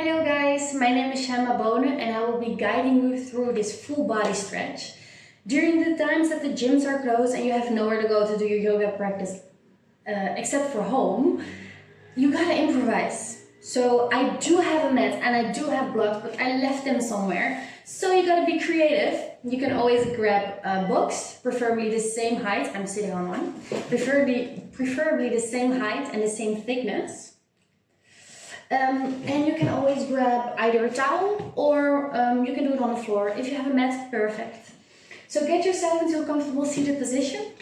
Hello guys, my name is Shaima and I will be guiding you through this full body stretch. During the times that the gyms are closed and you have nowhere to go to do your yoga practice except for home, you gotta improvise. So I do have a mat and I do have blocks, but I left them somewhere. So you gotta be creative. You can always grab books, preferably the same height. I'm sitting on one. Preferably the same height and the same thickness. And you can always grab either a towel or you can do it on the floor. If you have a mat, perfect. So get yourself into a comfortable seated position.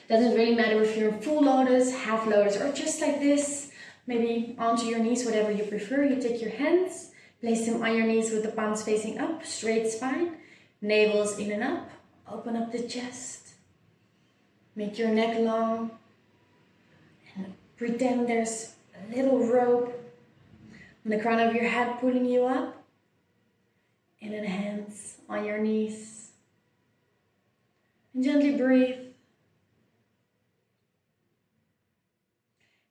Doesn't really matter if you're in full lotus, half lotus, or just like this. Maybe onto your knees, whatever you prefer. You take your hands, place them on your knees with the palms facing up, straight spine, navels in and up. Open up the chest. Make your neck long. And pretend there's a little rope on the crown of your head pulling you up, and then hands on your knees. And gently breathe.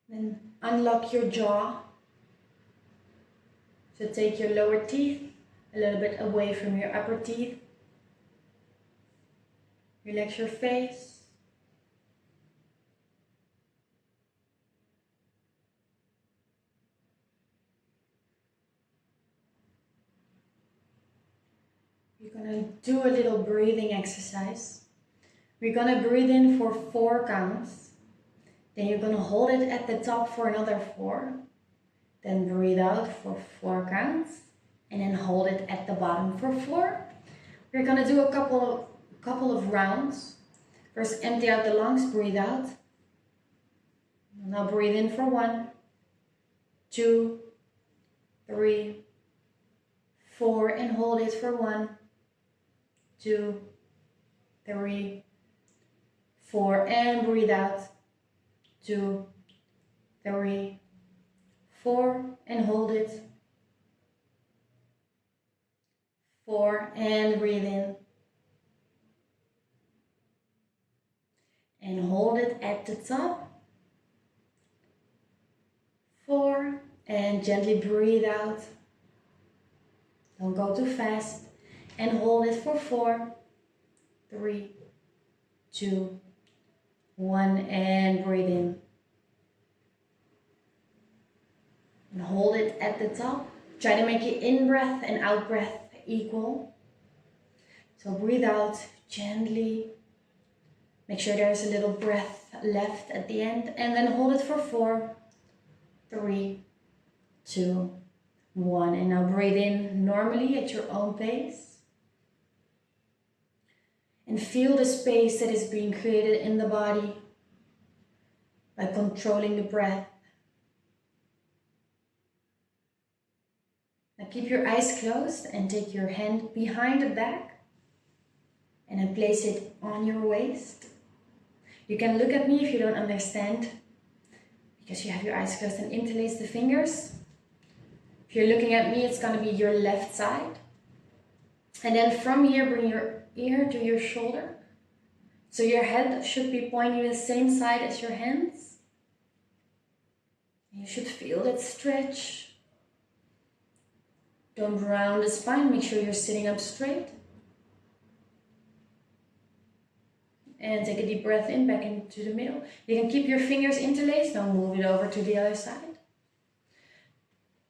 Then unlock your jaw. So take your lower teeth a little bit away from your upper teeth. Relax your face. We're going to do a little breathing exercise. We're going to breathe in for 4 counts. Then you're going to hold it at the top for another 4. Then breathe out for 4 counts. And then hold it at the bottom for 4. We're going to do a couple of rounds. First, empty out the lungs, breathe out. Now breathe in for 1, 2, 3, 4, and hold it for 1, 2, 3, 4, and breathe out. 2, 3, 4, and hold it. 4, and breathe in. And hold it at the top. 4, and gently breathe out. Don't go too fast. And hold it for 4, 3, 2, 1, and breathe in. And hold it at the top. Try to make your in breath and out breath equal. So breathe out gently. Make sure there's a little breath left at the end. And then hold it for 4, 3, 2, 1. And now breathe in normally at your own pace. And feel the space that is being created in the body by controlling the breath. Now keep your eyes closed and take your hand behind the back and then place it on your waist. You can look at me if you don't understand because you have your eyes closed, and interlace the fingers. If you're looking at me, it's going to be your left side. And then from here, bring your ear to your shoulder. So your head should be pointing the same side as your hands. You should feel that stretch. Don't round the spine, make sure you're sitting up straight. And take a deep breath in, back into the middle. You can keep your fingers interlaced, now move it over to the other side.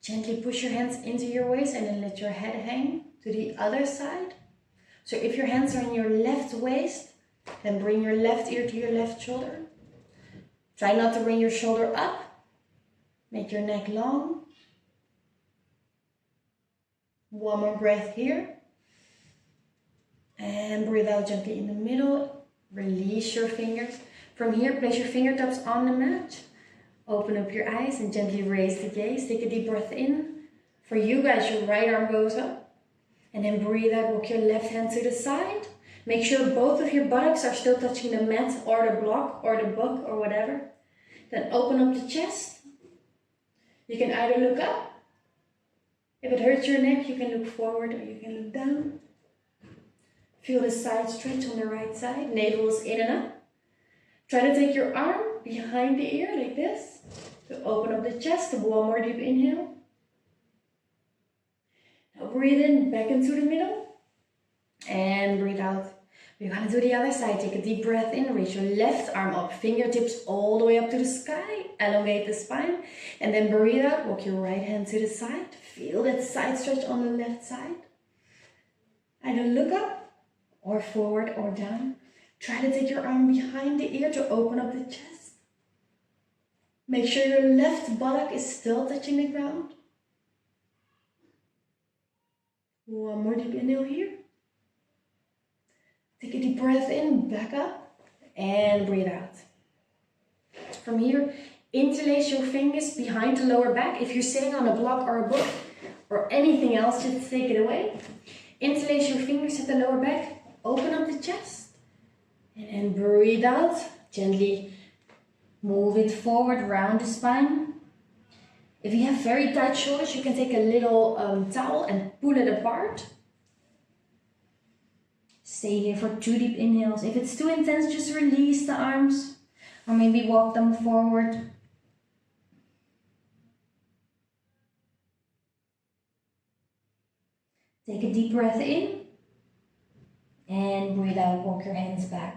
Gently push your hands into your waist and then let your head hang to the other side. So if your hands are in your left waist, then bring your left ear to your left shoulder. Try not to bring your shoulder up. Make your neck long. One more breath here. And breathe out gently in the middle. Release your fingers. From here, place your fingertips on the mat. Open up your eyes and gently raise the gaze. Take a deep breath in. For you guys, your right arm goes up. And then breathe out, walk your left hand to the side. Make sure both of your buttocks are still touching the mat or the block or the book or whatever. Then open up the chest. You can either look up. If it hurts your neck, you can look forward or you can look down. Feel the side stretch on the right side. Navel is in and up. Try to take your arm behind the ear like this. To open up the chest. One more deep inhale. Now breathe in, back into the middle. And breathe out. We're gonna do the other side. Take a deep breath in, raise your left arm up, fingertips all the way up to the sky, elongate the spine. And then breathe out, walk your right hand to the side. Feel that side stretch on the left side. Either look up, or forward, or down. Try to take your arm behind the ear to open up the chest. Make sure your left buttock is still touching the ground. One more deep inhale here. Take a deep breath in, back up, and breathe out. From here, interlace your fingers behind the lower back. If you're sitting on a block or a book or anything else, just take it away. Interlace your fingers at the lower back, open up the chest, and then breathe out. Gently move it forward, round the spine. If you have very tight shoulders, you can take a little towel and pull it apart. Stay here for 2 deep inhales. If it's too intense, just release the arms or maybe walk them forward. Take a deep breath in and breathe out, walk your hands back.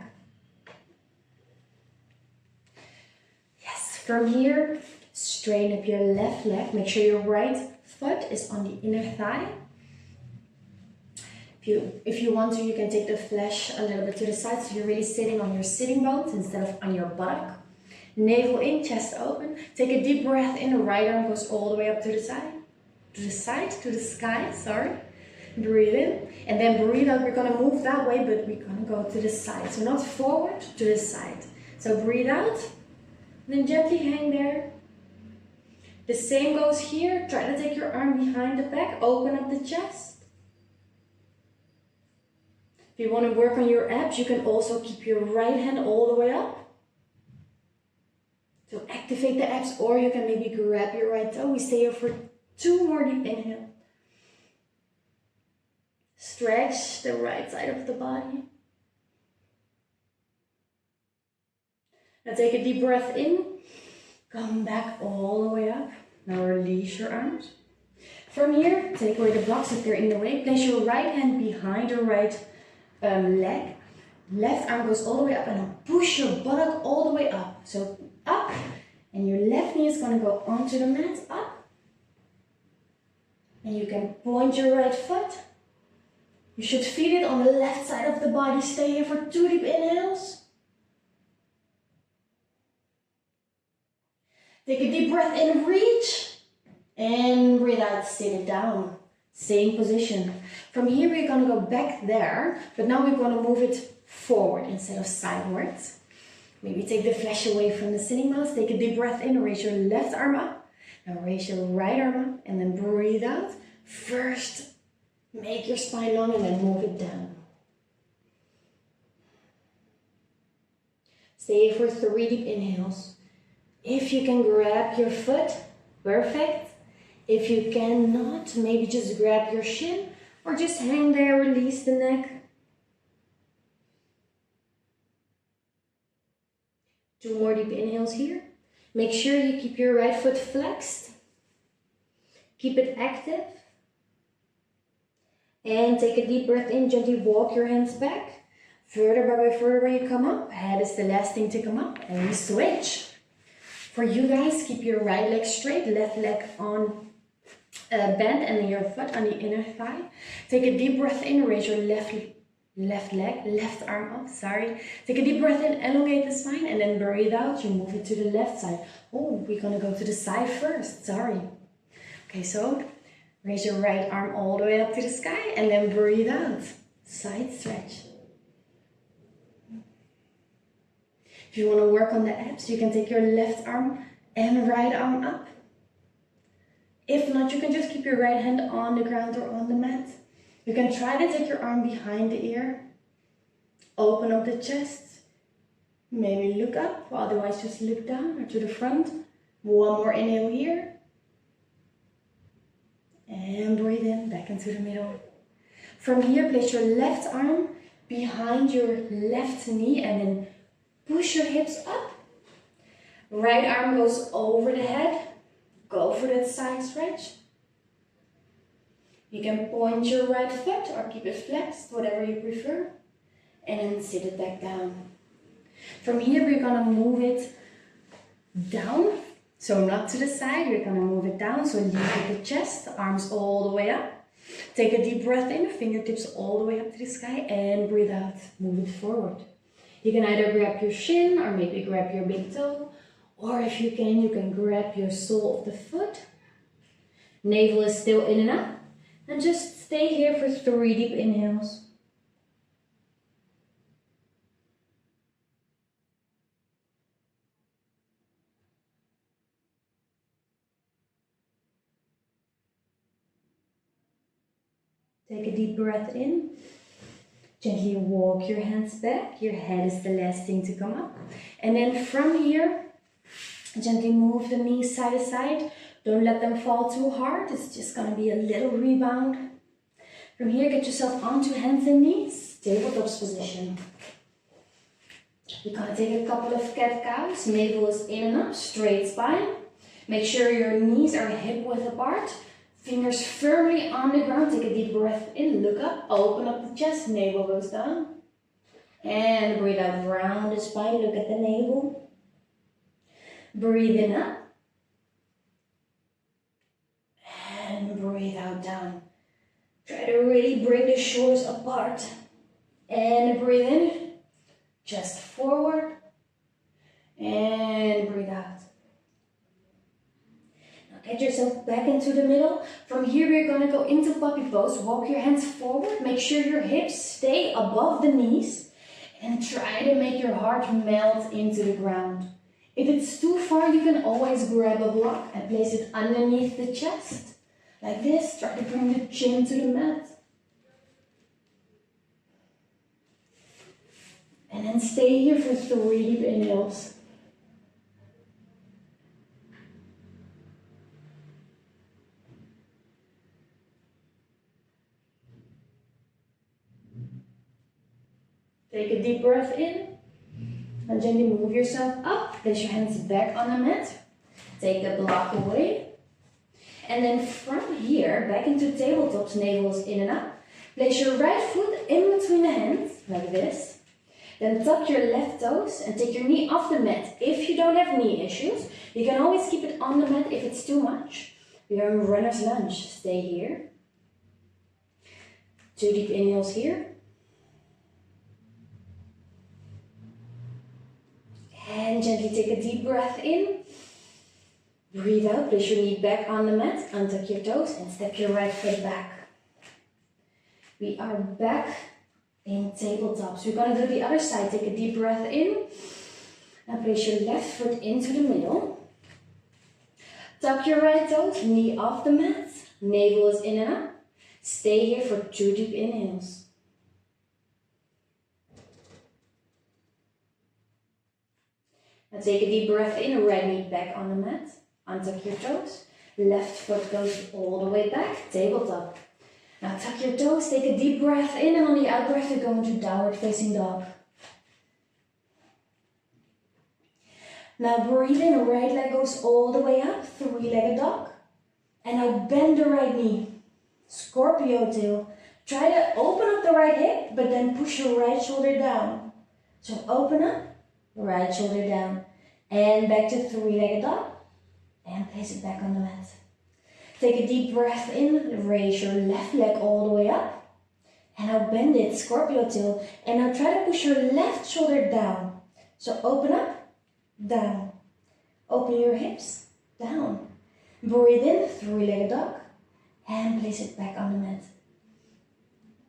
Yes, from here, straighten up your left leg. Make sure your right foot is on the inner thigh. If you want to, you can take the flesh a little bit to the side so you're really sitting on your sitting bones instead of on your buttock. Navel in, chest open. Take a deep breath in, the right arm goes all the way up to the side. To the sky, sorry. Breathe in, and then breathe out. We're gonna move that way, but we're gonna go to the side. So not forward, to the side. So breathe out, then gently hang there. The same goes here. Try to take your arm behind the back, open up the chest. If you want to work on your abs, you can also keep your right hand all the way up to activate the abs, or you can maybe grab your right toe. We stay here for 2 more deep inhale. Stretch the right side of the body. Now take a deep breath in, come back all the way up. Now release your arms. From here, take away the blocks if they're in the way. Place your right hand behind your right leg. Left arm goes all the way up and then push your buttock all the way up. So up, and your left knee is going to go onto the mat, up. And you can point your right foot. You should feel it on the left side of the body. Stay here for 2 deep inhales. Take a deep breath in, reach. And breathe out, sit it down. Same position. From here we're going to go back there, but now we're going to move it forward instead of sidewards. Maybe take the flesh away from the sitting bones. Take a deep breath in, raise your left arm up. Now raise your right arm up and then breathe out. First, make your spine long and then move it down. Stay here for 3 deep inhales. If you can grab your foot, perfect. If you cannot, maybe just grab your shin or just hang there, release the neck. 2 more deep inhales here. Make sure you keep your right foot flexed. Keep it active. And take a deep breath in, gently walk your hands back. Further by you come up. Head is the last thing to come up. And we switch. For you guys, keep your right leg straight, left leg on bend and then your foot on the inner thigh. Take a deep breath in, raise your left arm up, sorry. Take a deep breath in, elongate the spine, and then breathe out, you move it to the left side. Oh, we're gonna go to the side first, sorry. Okay, so raise your right arm all the way up to the sky and then breathe out, side stretch. If you want to work on the abs, you can take your left arm and right arm up. If not, you can just keep your right hand on the ground or on the mat. You can try to take your arm behind the ear. Open up the chest. Maybe look up, otherwise just look down or to the front. One more inhale here. And breathe in, back into the middle. From here, place your left arm behind your left knee and then push your hips up. Right arm goes over the head. Go for that side stretch. You can point your right foot or keep it flexed, whatever you prefer. And then sit it back down. From here we're gonna move it down. So not to the side, we're gonna move it down. So leave with the chest, arms all the way up. Take a deep breath in, fingertips all the way up to the sky, and breathe out, move it forward. You can either grab your shin or maybe grab your big toe, or if you can grab your sole of the foot. Navel is still in and up, and just stay here for 3 deep inhales. Take a deep breath in. Gently walk your hands back. Your head is the last thing to come up. And then from here, gently move the knees side to side. Don't let them fall too hard. It's just going to be a little rebound. From here, get yourself onto hands and knees. Tabletops position. We're going to take a couple of cat-cows. Navel is in and up, straight spine. Make sure your knees are hip-width apart. Fingers firmly on the ground. Take a deep breath in, look up, open up the chest, navel goes down. And breathe out, round the spine, look at the navel. Breathe in up. And breathe out, down. Try to really bring the shoulders apart. And breathe in, chest forward. And breathe out. Get yourself back into the middle. From here we're going to go into puppy pose. Walk your hands forward. Make sure your hips stay above the knees. And try to make your heart melt into the ground. If it's too far, you can always grab a block and place it underneath the chest. Like this. Try to bring the chin to the mat. And then stay here for 3 deep inhales. Take a deep breath in, and gently move yourself up. Place your hands back on the mat. Take the block away. And then from here, back into tabletops, navel is in and up. Place your right foot in between the hands, like this. Then tuck your left toes and take your knee off the mat. If you don't have knee issues, you can always keep it on the mat if it's too much. We are in runner's lunge. Stay here. 2 deep inhales here. And gently take a deep breath in. Breathe out, place your knee back on the mat, untuck your toes and step your right foot back. We are back in tabletops. We're going to do the other side. Take a deep breath in and place your left foot into the middle. Tuck your right toes, knee off the mat, navel is in and up. Stay here for 2 deep inhales. Now take a deep breath in, right knee back on the mat. Untuck your toes. Left foot goes all the way back, tabletop. Now tuck your toes, take a deep breath in, and on the out breath you go into downward facing dog. Now breathe in, right leg goes all the way up, 3-legged dog. And now bend the right knee, Scorpio tail. Try to open up the right hip, but then push your right shoulder down. So open up. Right shoulder down and back to 3-legged dog and place it back on the mat. Take a deep breath in, raise your left leg all the way up and now bend it, Scorpio tail, and now try to push your left shoulder down. So open up, down, open your hips, down, breathe in, 3-legged dog and place it back on the mat.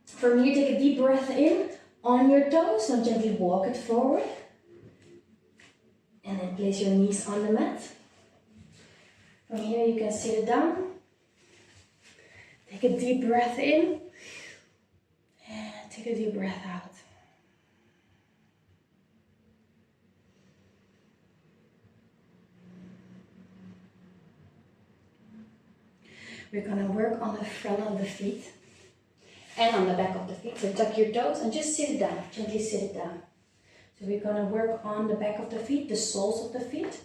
From here take a deep breath in on your toes, now gently walk it forward. And then place your knees on the mat. From here you can sit it down. Take a deep breath in. And take a deep breath out. We're going to work on the front of the feet and on the back of the feet. So tuck your toes and just sit it down. Gently sit it down. So we're going to work on the back of the feet, the soles of the feet.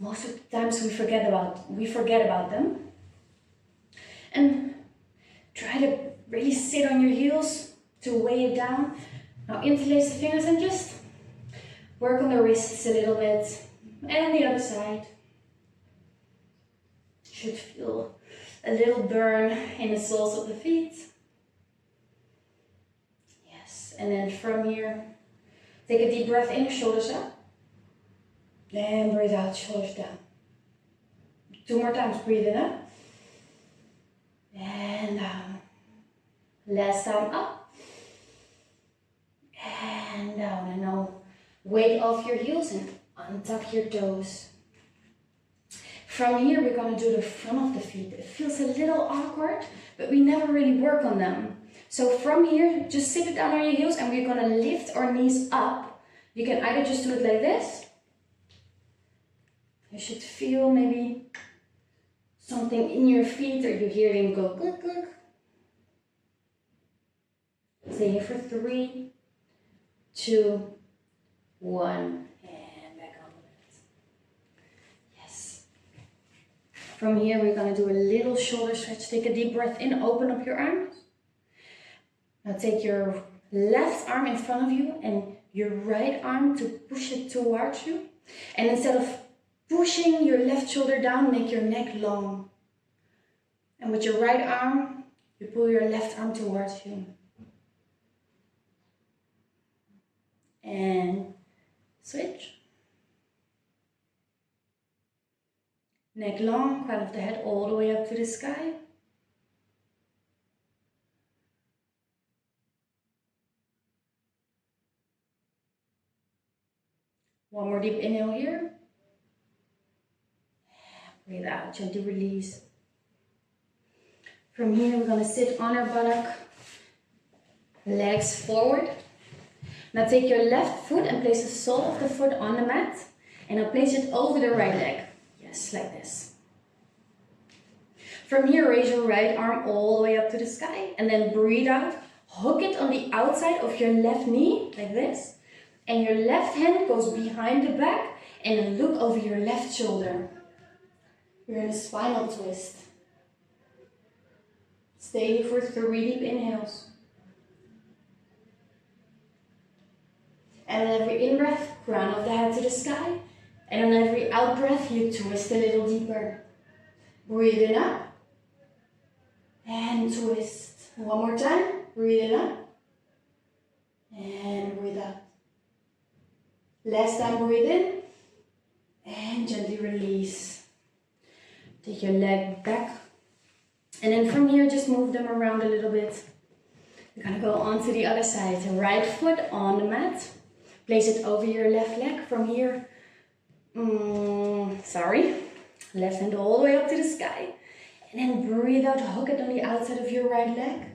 Most of the times we forget about them. And Try to really sit on your heels to weigh it down. Now interlace the fingers and just work on the wrists a little bit. And the other side. Should feel a little burn in the soles of the feet. Yes, and then from here, take a deep breath in, shoulders up. And breathe out, shoulders down. 2 more times, breathe in up. And down. Last time up. And down. And now weight off your heels and untuck your toes. From here, we're going to do the front of the feet. It feels a little awkward, but we never really work on them. So from here, just sit it down on your heels and we're going to lift our knees up. You can either just do it like this. You should feel maybe something in your feet, or you hear them go click, click. Stay here for 3, 2, 1, and back on it. Yes. From here, we're going to do a little shoulder stretch. Take a deep breath in, open up your arms. Now take your left arm in front of you and your right arm to push it towards you. And instead of pushing your left shoulder down, make your neck long. And with your right arm, you pull your left arm towards you. And switch. Neck long, crown of the head all the way up to the sky. One more deep inhale here. Breathe out, gently release. From here, we're going to sit on our buttock, legs forward. Now take your left foot and place the sole of the foot on the mat. And now place it over the right leg. Yes, like this. From here, raise your right arm all the way up to the sky. And then breathe out. Hook it on the outside of your left knee, like this. And your left hand goes behind the back. And then look over your left shoulder. You're in a spinal twist. Stay here for 3 deep inhales. And on every in-breath, crown of the head to the sky. And on every out-breath, you twist a little deeper. Breathe in up. And twist. One more time. Breathe in up. And breathe out. Last time, breathe in. And gently release. Take your leg back. And then from here, just move them around a little bit. You're going to go on to the other side. Right foot on the mat. Place it over your left leg. From here, left hand all the way up to the sky. And then breathe out, hook it on the outside of your right leg.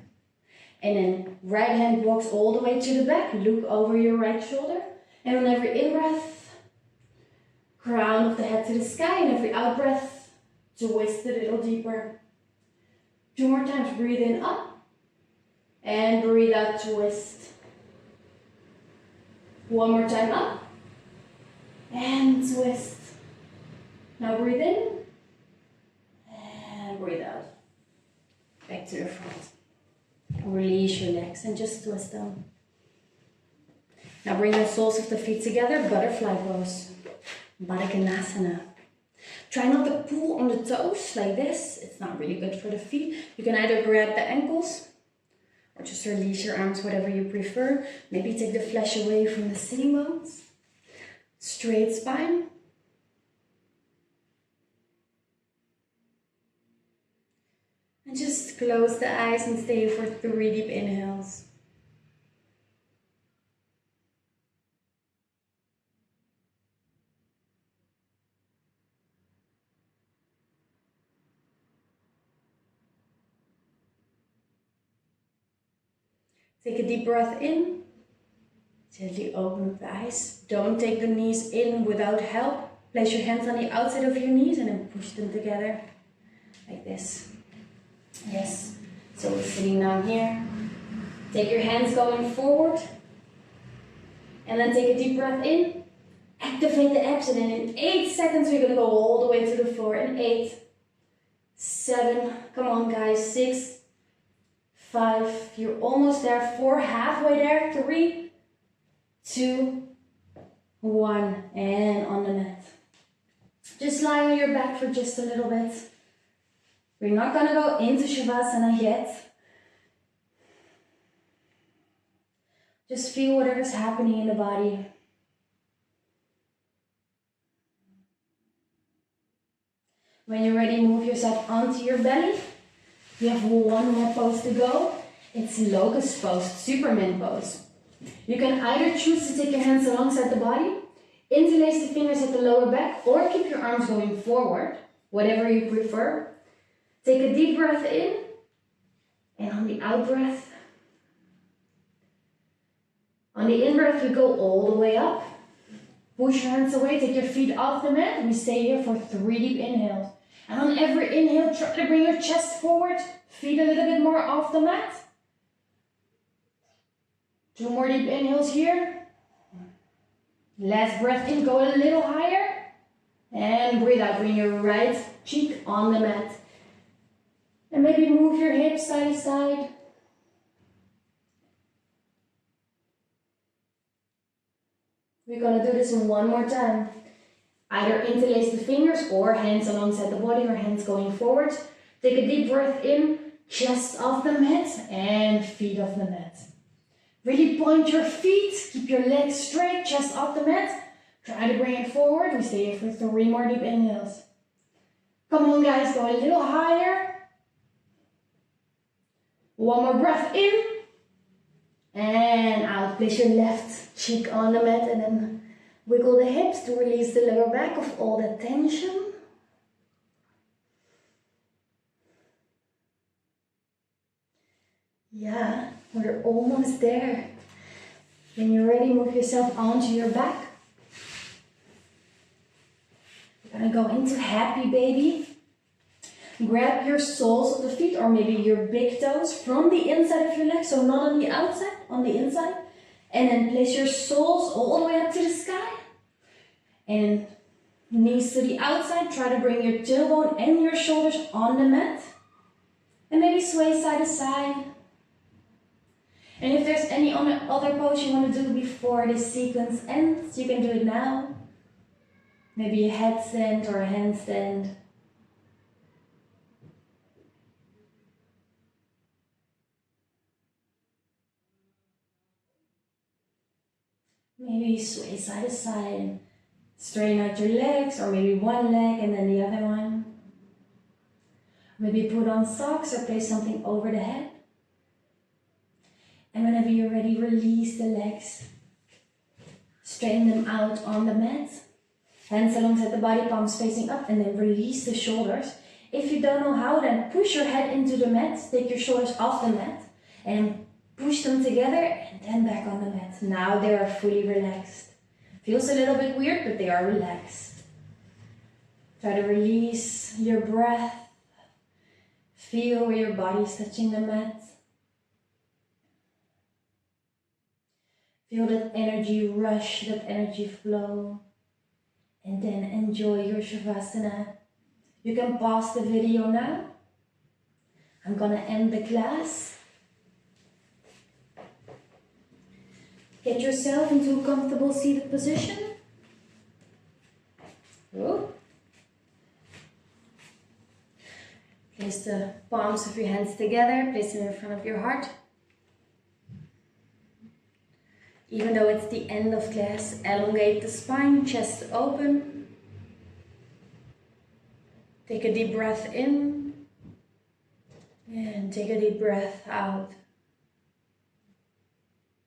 And then right hand walks all the way to the back. Look over your right shoulder. And on every in-breath, crown of the head to the sky. And every out-breath, twist a little deeper. 2 more times, breathe in up. And breathe out, twist. 1 more time up. And twist. Now breathe in. And breathe out. Back to the front. Release your legs and just twist them. Now bring the soles of the feet together, butterfly pose. Baddha. Try not to pull on the toes like this. It's not really good for the feet. You can either grab the ankles or just release your arms, whatever you prefer. Maybe take the flesh away from the sitting bones. Straight spine. And just close the eyes and stay for 3 deep inhales. Take a deep breath in. Gently open up the eyes. Don't take the knees in without help. Place your hands on the outside of your knees and then push them together. Like this. Yes. So we're sitting down here. Take your hands going forward. And then take a deep breath in. Activate the abs and then in 8 seconds we're going to go all the way to the floor. In 8, 7, come on guys, 6, 5, you're almost there, 4, halfway there, 3, 2, 1, and on the mat. Just lie on your back for just a little bit. We're not going to go into Shavasana yet. Just feel whatever's happening in the body. When you're ready, move yourself onto your belly. You have one more pose to go. It's locust pose, Superman pose. You can either choose to take your hands alongside the body, interlace the fingers at the lower back, or keep your arms going forward, whatever you prefer. Take a deep breath in, and on the out breath, on the in breath, we go all the way up. Push your hands away, take your feet off the mat. We stay here for 3 deep inhales. And on every inhale, try to bring your chest forward, feet a little bit more off the mat. 2 more deep inhales here. Last breath in, go a little higher. And breathe out, bring your right cheek on the mat. And maybe move your hips side to side. We're gonna do this one more time. Either interlace the fingers or hands alongside the body or hands going forward. Take a deep breath in, chest off the mat and feet off the mat. Really point your feet, keep your legs straight, chest off the mat. Try to bring it forward. We stay here for 3 more deep inhales. Come on guys, go a little higher. 1 more breath in. And out. Place your left cheek on the mat and then wiggle the hips to release the lower back of all that tension. Yeah, we're almost there. When you're ready, move yourself onto your back. We're gonna go into happy baby. Grab your soles of the feet or maybe your big toes from the inside of your legs, so not on the outside, on the inside. And then place your soles all the way up to the sky. And knees to the outside. Try to bring your tailbone and your shoulders on the mat. And maybe sway side to side. And if there's any other pose you want to do before this sequence ends, you can do it now. Maybe a headstand or a handstand. Maybe sway side to side. Straighten out your legs, or maybe one leg and then the other one. Maybe put on socks or place something over the head. And whenever you're ready, release the legs. Straighten them out on the mat. Hands alongside the body, palms facing up, and then release the shoulders. If you don't know how, then push your head into the mat. Take your shoulders off the mat and push them together and then back on the mat. Now they are fully relaxed. Feels a little bit weird, but they are relaxed. Try to release your breath. Feel where your body is touching the mat. Feel that energy rush, that energy flow. And then enjoy your Shavasana. You can pause the video now. I'm gonna end the class. Get yourself into a comfortable seated position. Ooh. Place the palms of your hands together, place them in front of your heart. Even though it's the end of class, elongate the spine, chest open. Take a deep breath in and take a deep breath out.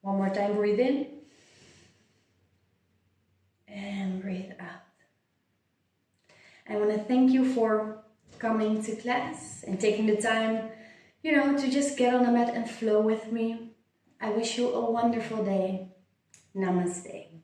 One more time, breathe in and breathe out. I want to thank you for coming to class and taking the time, to just get on the mat and flow with me. I wish you a wonderful day. Namaste.